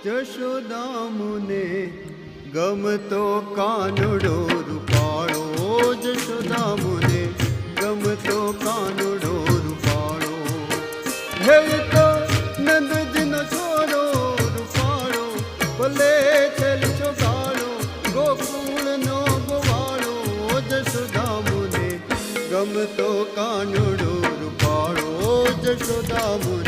જશોદા મુને ગમતો કાનુડો રૂપાળો, જશોદા મુને ગમતો કાનુડો રૂપાળો. હે તો નંદજીનો છોરો રૂપાળો, ભલે છેલ છોગાળો, ગોકુળનો ગોવાળો, જશોદા મુને ગમતો કાનુડો રૂપાળો, જશોદા મુને